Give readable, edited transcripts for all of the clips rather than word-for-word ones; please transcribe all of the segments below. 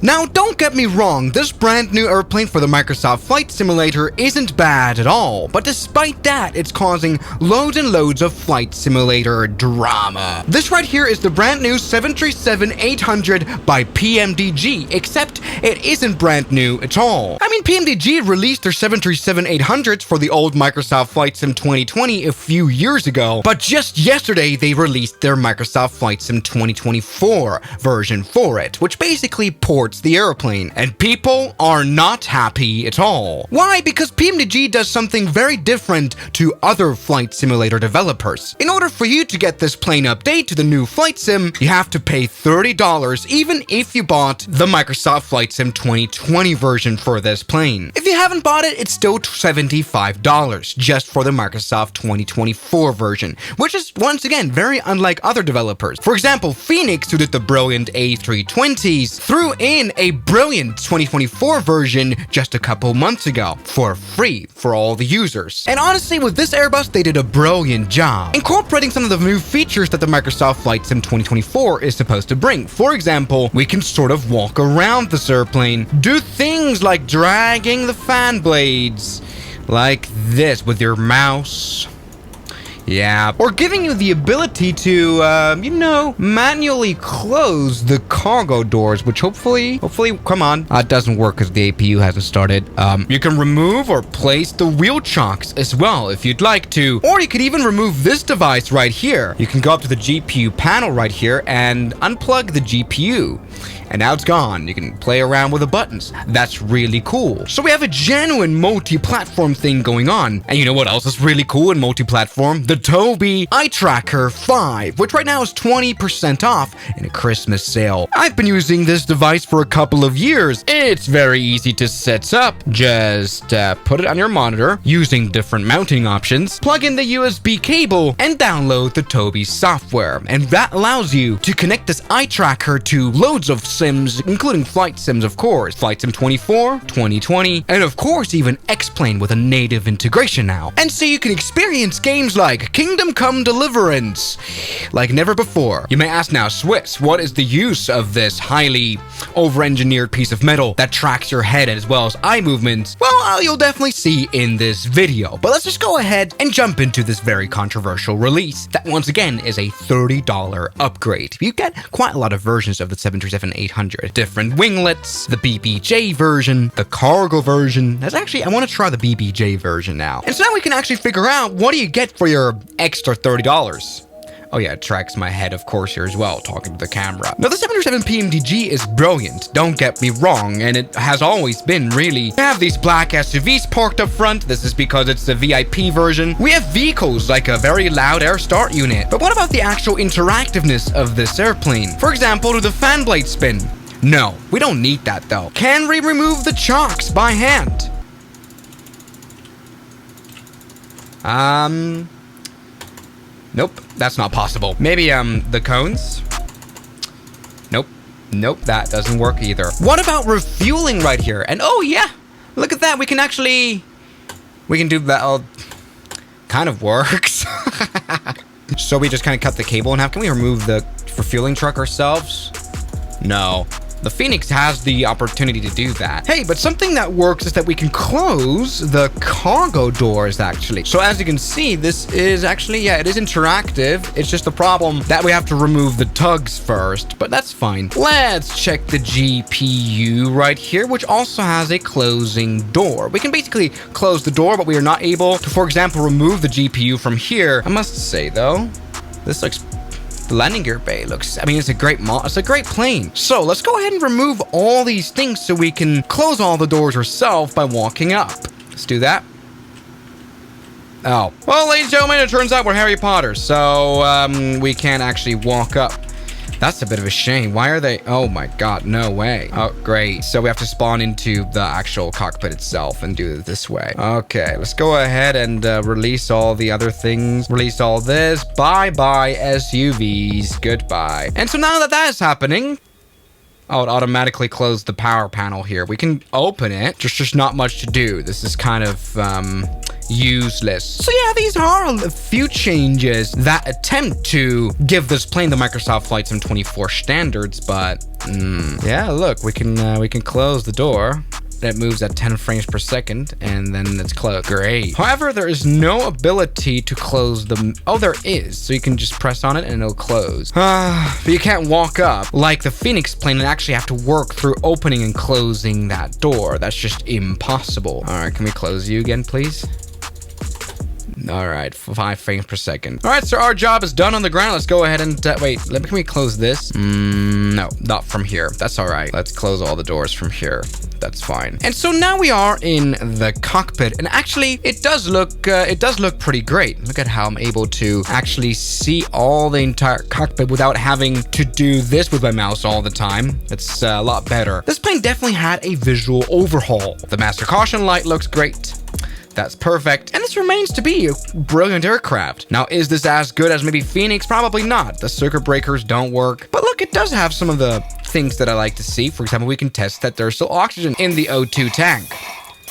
Now, don't get me wrong, this brand new airplane for the Microsoft Flight Simulator isn't bad at all, but despite that, it's causing loads and loads of Flight Simulator drama. This right here is the brand new 737-800 by PMDG, except it isn't brand new at all. I mean, PMDG released their 737-800s for the old Microsoft Flight Sim 2020 a few years ago, but just yesterday they released their Microsoft Flight Sim 2024 version for it, which basically ports the airplane, and people are not happy at all. Why? Because PMDG does something very different to other flight simulator developers. In order for you to get this plane update to the new flight sim, you have to pay $30 even if you bought the Microsoft Flight Sim 2020 version for this plane. If you haven't bought it, it's still $75 just for the Microsoft 2024 version, which is once again very unlike other developers. For example, Phoenix, who did the brilliant A320s, threw in a brilliant 2024 version just a couple months ago for free for all the users. And honestly, with this Airbus, they did a brilliant job, incorporating some of the new features that the Microsoft Flight Sim 2024 is supposed to bring. For example, we can sort of walk around this airplane, do things like dragging the fan blades, like this with your mouse. Yeah, or giving you the ability to, manually close the cargo doors, which hopefully, come on. It doesn't work because the APU hasn't started. You can remove or place the wheel chocks as well if you'd like to. Or you could even remove this device right here. You can go up to the GPU panel right here and unplug the GPU. And now it's gone. You can play around with the buttons. That's really cool. So we have a genuine multi-platform thing going on. And you know what else is really cool in multi-platform? The Tobii eyetracker 5, which right now is 20% off in a Christmas sale. I've been using this device for a couple of years. It's very easy to set up. Just put it on your monitor using different mounting options, plug in the USB cable, and download the Tobii software. And that allows you to connect this eye tracker to loads of sims, including flight sims, of course. Flight Sim 24, 2020, and of course even X-Plane with a native integration now. And so you can experience games like Kingdom Come Deliverance like never before. You may ask now, Swiss, what is the use of this highly over-engineered piece of metal that tracks your head as well as eye movements? Well, you'll definitely see in this video. But let's just go ahead and jump into this very controversial release that once again is a $30 upgrade. You get quite a lot of versions of the 737-800. Different winglets, the BBJ version, the cargo version. That's actually, I want to try the BBJ version now. And so now we can actually figure out what do you get for your extra $30. Oh yeah, it tracks my head, of course, here as well, talking to the camera. Now, the 737 PMDG is brilliant, don't get me wrong, and it has always been, really. We have these black SUVs parked up front. This is because it's the VIP version. We have vehicles like a very loud air start unit. But what about the actual interactiveness of this airplane? For example, do the fan blades spin? No, we don't need that though. Can we remove the chocks by hand? Nope, that's not possible. Maybe, the cones? Nope, that doesn't work either. What about refueling right here? And oh yeah, look at that, we can do that, kind of works. So we just kind of cut the cable in half. Can we remove the refueling truck ourselves? No. The Phoenix has the opportunity to do that. Hey, but something that works is that we can close the cargo doors, actually. So as you can see, this is actually, yeah, it is interactive. It's just the problem that we have to remove the tugs first, but that's fine. Let's check the GPU right here, which also has a closing door. We can basically close the door, but we are not able to, for example, remove the GPU from here. I must say, though, this looks... The landing gear bay looks, I mean, it's a great plane. So let's go ahead and remove all these things so we can close all the doors ourselves by walking up. Let's do that. Oh, well, ladies and gentlemen, it turns out we're Harry Potter, so we can't actually walk up. That's a bit of a shame. Why are they? Oh my God, no way. Oh, great. So we have to spawn into the actual cockpit itself and do it this way. Okay, let's go ahead and release all the other things. Release all this. Bye-bye, SUVs. Goodbye. And so now that that is happening, oh, it automatically closed the power panel here. We can open it. Just not much to do. This is kind of useless. So yeah, these are a few changes that attempt to give this plane the Microsoft Flight Sim 24 standards, but yeah, look, we can close the door. It moves at 10 frames per second, and then it's closed. Great. However, there is no ability to close the... Oh, there is. So you can just press on it and it'll close. But you can't walk up like the Phoenix plane and actually have to work through opening and closing that door. That's just impossible. All right, can we close you again, please? All right, 5 frames per second. All right, so our job is done on the ground. Let's go ahead and wait. Can we close this? No, not from here. That's all right. Let's close all the doors from here. That's fine. And so now we are in the cockpit, and actually, it does look pretty great. Look at how I'm able to actually see all the entire cockpit without having to do this with my mouse all the time. It's a lot better. This plane definitely had a visual overhaul. The master caution light looks great. That's perfect. And this remains to be a brilliant aircraft. Now, is this as good as maybe Phoenix? Probably not. The circuit breakers don't work. But look, it does have some of the things that I like to see. For example, we can test that there's still oxygen in the O2 tank.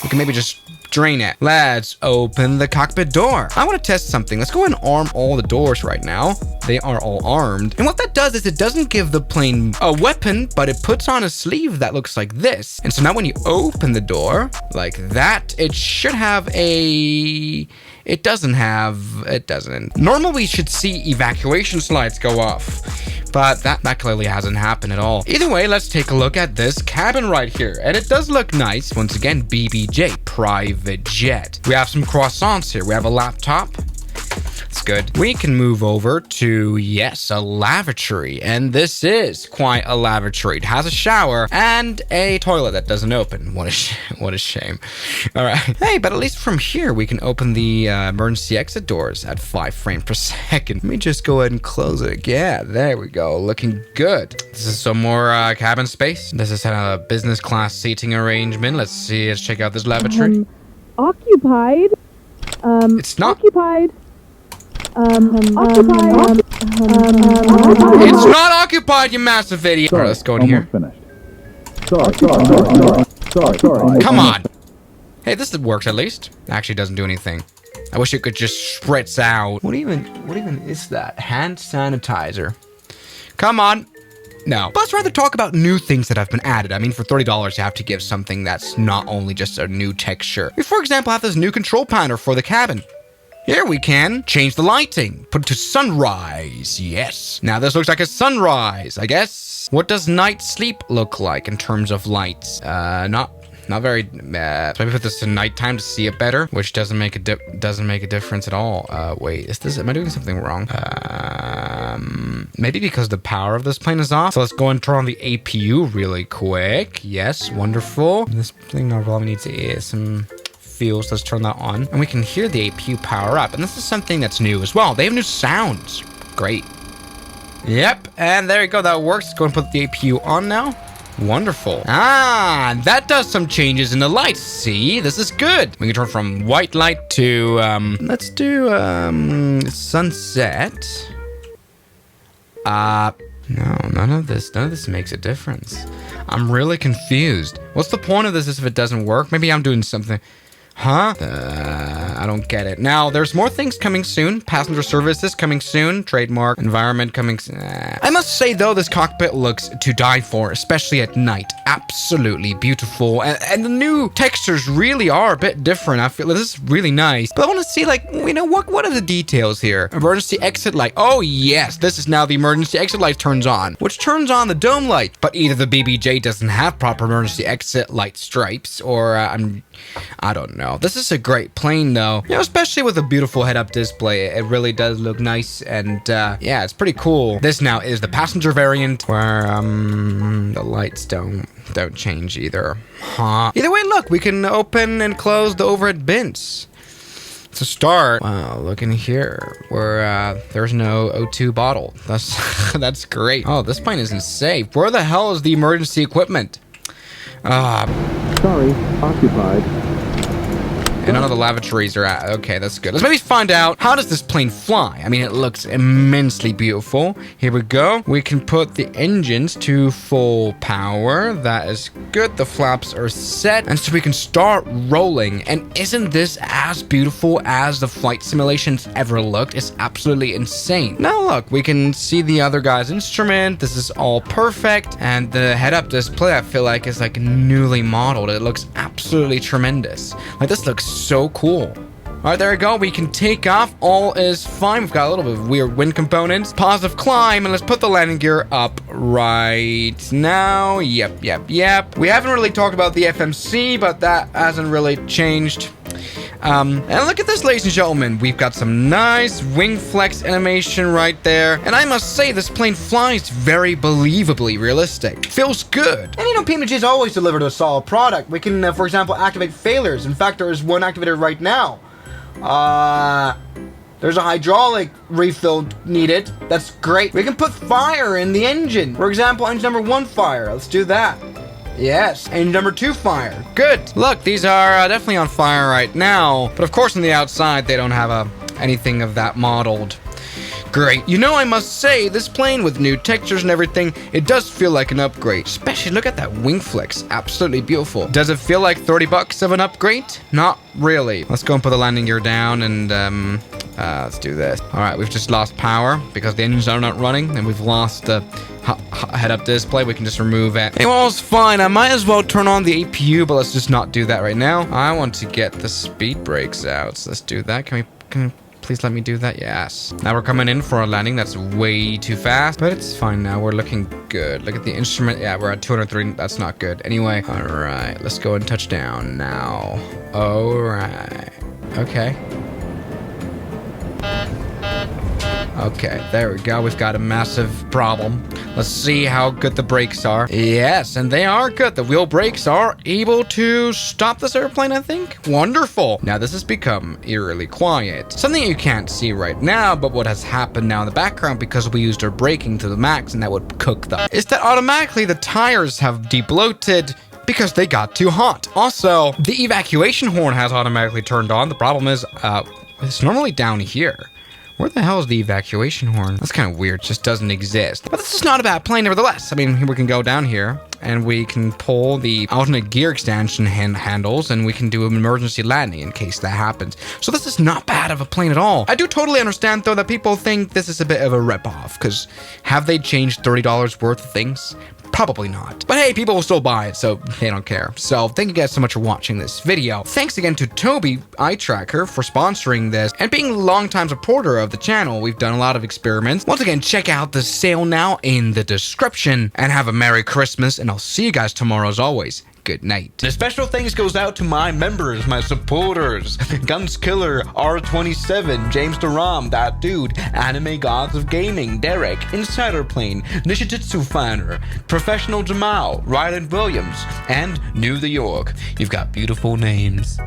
We can maybe just drain it. Let's open the cockpit door. I want to test something. Let's go and arm all the doors right now. They are all armed. And what that does is it doesn't give the plane a weapon, but it puts on a sleeve that looks like this. And so now when you open the door like that, it should have a... It doesn't. Normally we should see evacuation slides go off, but that clearly hasn't happened at all. Either way, let's take a look at this cabin right here. And it does look nice. Once again, BBJ, private jet. We have some croissants here. We have a laptop. It's good. We can move over to, yes, a lavatory. And this is quite a lavatory. It has a shower and a toilet that doesn't open. What a shame. All right. Hey, but at least from here, we can open the emergency exit doors at 5 frames per second. Let me just go ahead and close it. Yeah, there we go. Looking good. This is some more cabin space. This is a business class seating arrangement. Let's see. Let's check out this lavatory. Occupied. It's not. Occupied. Occupied. It's not occupied, you massive idiot. All right, let's go in here. Finished. Sorry. Come on. Hey, this works at least. Actually doesn't do anything. I wish it could just spritz out. What even is that? Hand sanitizer. Come on. No. But let's rather talk about new things that have been added. I mean, for $30, you have to give something that's not only just a new texture. We, for example, have this new control panel for the cabin. Here we can change the lighting. Put it to sunrise. Yes. Now this looks like a sunrise, I guess. What does night sleep look like in terms of lights? Not very. So maybe put this to nighttime to see it better, which doesn't make a difference at all. Wait, am I doing something wrong? Maybe because the power of this plane is off. So let's go and turn on the APU really quick. Yes, wonderful. This thing now probably needs some fuels. Let's turn that on, and we can hear the APU power up. And this is something that's new as well. They have new sounds. Great. Yep, and there you go. That works. Let's go and put the APU on now. Wonderful. Ah, that does some changes in the lights. See, this is good. We can turn from white light to let's do sunset. No, none of this makes a difference. I'm really confused. What's the point of this if it doesn't work? Maybe I'm doing something. Huh? I don't get it. Now, there's more things coming soon. Passenger services coming soon. Trademark. Environment coming soon. I must say, though, this cockpit looks to die for, especially at night. Absolutely beautiful. And the new textures really are a bit different. I feel this is really nice. But I want to see, like, you know, what are the details here? Emergency exit light. Oh, yes. This is now the emergency exit light turns on, which turns on the dome light. But either the BBJ doesn't have proper emergency exit light stripes, or I don't know. This is a great plane, though. You know, especially with a beautiful head-up display. It really does look nice, and yeah, it's pretty cool. This now is the passenger variant, where the lights don't change either. Huh? Either way, look, we can open and close the overhead bins. To start, wow, look in here where there's no O2 bottle. That's great. Oh, this plane isn't safe. Where the hell is the emergency equipment? Sorry, occupied. And none of the lavatories are at. Okay, that's good. Let's maybe find out, how does this plane fly? I mean, it looks immensely beautiful. Here we go. We can put the engines to full power. That is good. The flaps are set. And so we can start rolling. And isn't this as beautiful as the flight simulations ever looked? It's absolutely insane. Now look, we can see the other guy's instrument. This is all perfect. And the head-up display, I feel like, is like newly modeled. It looks absolutely tremendous. Like, this looks so cool. All right, there we go. We can take off. All is fine. We've got a little bit of weird wind components. Positive climb, and let's put the landing gear up right now. Yep. We haven't really talked about the FMC, but that hasn't really changed. And look at this, ladies and gentlemen. We've got some nice wing flex animation right there. And I must say, this plane flies very believably realistic. Feels good. And you know, PMDG has always delivered a solid product. We can, for example, activate failures. In fact, there is one activated right now. There's a hydraulic refill needed. That's great. We can put fire in the engine. For example, engine number 1 fire. Let's do that. Yes. Engine number 2 fire. Good. Look, these are definitely on fire right now. But of course, on the outside, they don't have anything of that modeled. Great. You know, I must say, this plane with new textures and everything, it does feel like an upgrade. Especially, look at that wing flex. Absolutely beautiful. Does it feel like 30 bucks of an upgrade? Not really. Let's go and put the landing gear down and, let's do this. All right, we've just lost power because the engines are not running, and we've lost the head-up display. We can just remove it. Anyway, all's fine. I might as well turn on the APU, but let's just not do that right now. I want to get the speed brakes out, so let's do that. Can we please let me do that? Yes. Now we're coming in for a landing that's way too fast, but it's fine now. We're looking good. Look at the instrument. Yeah, we're at 203. That's not good. Anyway, all right. Let's go and touch down now. All right. Okay. Okay, there we go. We've got a massive problem. Let's see how good the brakes are. Yes, and they are good. The wheel brakes are able to stop this airplane, I think. Wonderful. Now this has become eerily quiet. Something you can't see right now, but what has happened now in the background because we used our braking to the max and that would cook them, is that automatically the tires have debloated because they got too hot. Also, the evacuation horn has automatically turned on. The problem is, it's normally down here. Where the hell is the evacuation horn? That's kind of weird. It just doesn't exist. But this is not a bad plane, nevertheless. I mean, we can go down here and we can pull the alternate gear extension handles and we can do an emergency landing in case that happens. So this is not bad of a plane at all. I do totally understand, though, that people think this is a bit of a ripoff, because have they changed $30 worth of things? Probably not. But hey, people will still buy it, so they don't care. So thank you guys so much for watching this video. Thanks again to Tobii eyetracker for sponsoring this and being a longtime supporter of the channel. We've done a lot of experiments. Once again, check out the sale now in the description, and have a Merry Christmas, and I'll see you guys tomorrow as always. Good night. The special thanks goes out to my members, my supporters, Guns Killer, R27, James Duram, That Dude, Anime Gods of Gaming, Derek, Insider Plane, Nishijutsu Fanner, Professional Jamal, Ryland Williams, and New the York. You've got beautiful names.